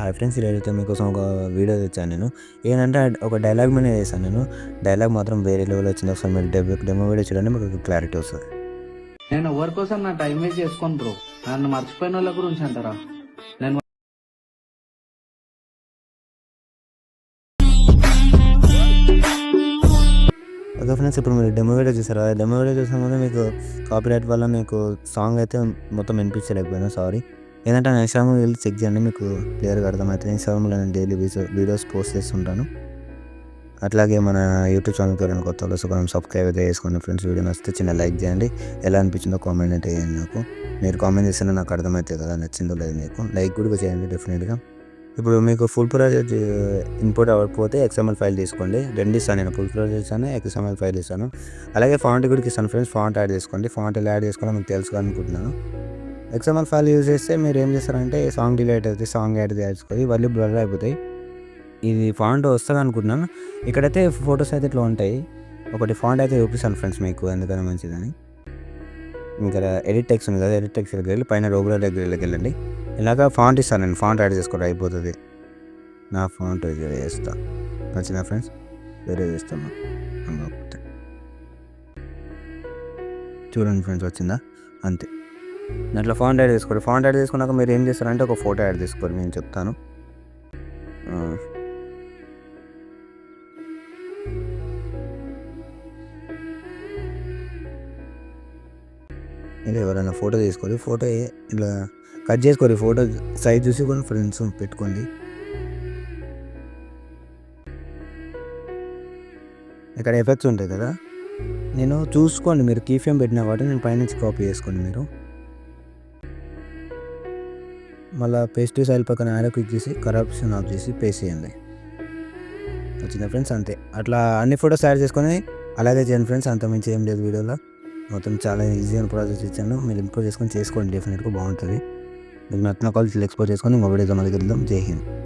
Hi friends, ఈరోజైతే మీకోసం ఒక వీడియో తెచ్చాను నేను. ఏంటంటే ఒక డైలాగ్ మీద చేశాను నేను. డైలాగ్ మాత్రం వేరే లెవెల్ వచ్చింది. ఒకసారి మీరు డెమో వీడియో చూడండి, మీకు క్లారిటీ వస్తుంది. నేను ఎవరి కోసం నా టైం వేస్ట్ చేసుకోను బ్రో. నన్ను మర్చిపోయిన వాళ్ళ గురించి అంటారా? నేను ఓకే ఫ్రెండ్స్, ఇప్పుడు మీరు డెమో వీడియో చూసారా? డెమో వీడియో చూసిన ముందు మీకు కాపీరైట్ వల్ల మీకు సాంగ్ అయితే మొత్తం వినిపించలేకపోయినా సారీ. ఏంటంటే నా ఇన్స్టాగ్రామ్ వెళ్ళి చెక్ చేయండి, మీకు క్లియర్గా అర్థమవుతుంది. ఇన్స్టాగ్రామ్లో నేను డైలీ వీడియోస్ పోస్ట్ చేస్తుంటాను. అట్లాగే మన యూట్యూబ్ ఛానల్కి ఎవరైనా కొత్త వాళ్ళు కొంచెం సబ్స్క్రైబ్ అయితే చేసుకోండి ఫ్రెండ్స్. వీడియో నచ్చితే చిన్న లైక్ చేయండి. ఎలా అనిపించిందో కామెంట్ అయితే చేయండి నాకు. మీరు కామెంట్ చేస్తేనే నాకు అర్థమవుతుంది కదా నచ్చిందో లేదు మీకు. లైక్ కూడా చేయండి డెఫినెట్గా. ఇప్పుడు మీకు ఫుల్ ప్రాజెక్ట్ ఇంపోర్ట్ అవ్వకపోతే XML ఫైల్ తీసుకోండి. రెండు ఇస్తాను నేను, ఫుల్ ప్రాజెక్ట్ ఇస్తాను, XML ఫైల్ ఇస్తాను. అలాగే ఫాంట్ కూడా ఇస్తాను ఫ్రెండ్స్. ఫాంట్ యాడ్ చేసుకోండి. ఫాంట్ ఎలా యాడ్ చేసుకోవాలో మీకు తెలుసు అనుకుంటున్నాను. XML ఫైల్ యూజ్ చేస్తే మీరు ఏం చేస్తారంటే సాంగ్ డిలీట్ అవుతుంది, సాంగ్ యాడ్ చేసుకోవాలి, ఇవన్నీ బ్లర్ అయిపోతాయి. ఇది ఫాంట్ వస్తుంది అనుకుంటున్నాను. ఇక్కడైతే ఫొటోస్ అయితే ఇట్లా ఉంటాయి. ఒకటి ఫాంట్ అయితే చూపిస్తాను ఫ్రెండ్స్ మీకు, ఎందుకని మంచిదని. ఇంకా ఎడిట్ టెక్స్ట్ ఉంది కదా, ఎడిట్ టెక్స్ట్ దగ్గర వెళ్ళి పైన రోగులర్ దగ్గరికి వెళ్ళండి. ఇలాగా ఫాంట్ ఇస్తాను నేను, ఫాంట్ యాడ్ చేసుకోవడం అయిపోతుంది. నా ఫాంట్ వేస్తా, నచ్చిన ఫ్రెండ్స్ వేరే వేస్తాను. చూడండి ఫ్రెండ్స్, వచ్చిందా? అంతే. దాంట్లో ఫాంట్ యాడ్ చేసుకోండి. ఫాంట్ యాడ్ చేసుకున్నాక మీరు ఏం చేస్తారంటే ఒక ఫోటో యాడ్ చేసుకోండి, నేను చెప్తాను. ఇలా ఎవరైనా ఫోటో తీసుకోవాలి, ఫోటో ఇలా కట్ చేసుకోండి, ఫోటో సైజ్ చూసి కొన్ని ఫ్రెండ్స్ పెట్టుకోండి. ఇక్కడ ఎఫెక్ట్స్ ఉంటాయి కదా, నేను చూసుకోండి, మీరు కీ ఫ్రేమ్ పెట్టిన వాటి నేను పైనుంచి కాపీ చేసుకోండి. మీరు మళ్ళీ పేస్ట్ సైల్ పక్కన యారో క్లిక్ చేసి కరప్షన్ ఆఫ్ చేసి పేస్ట్ చేయండి. వచ్చిందా ఫ్రెండ్స్? అంతే. అట్లా అన్ని ఫొటోస్ యాడ్ చేసుకొని అలాగే చేయండి ఫ్రెండ్స్. అంత మించి ఏం లేదు వీడియోలో. మొత్తం చాలా ఈజీ అయిన ప్రాసెస్ ఇచ్చాను, మీరు ఇంప్రూవ్ చేసుకొని చేసుకోండి, డెఫినెట్గా బాగుంటుంది. మీకు నచ్చిన కాలేజీలు ఎక్స్పోర్ట్ చేసుకొని ఇంకో వీడియోతో మళ్ళీ వెళ్దాం. జై హింద్.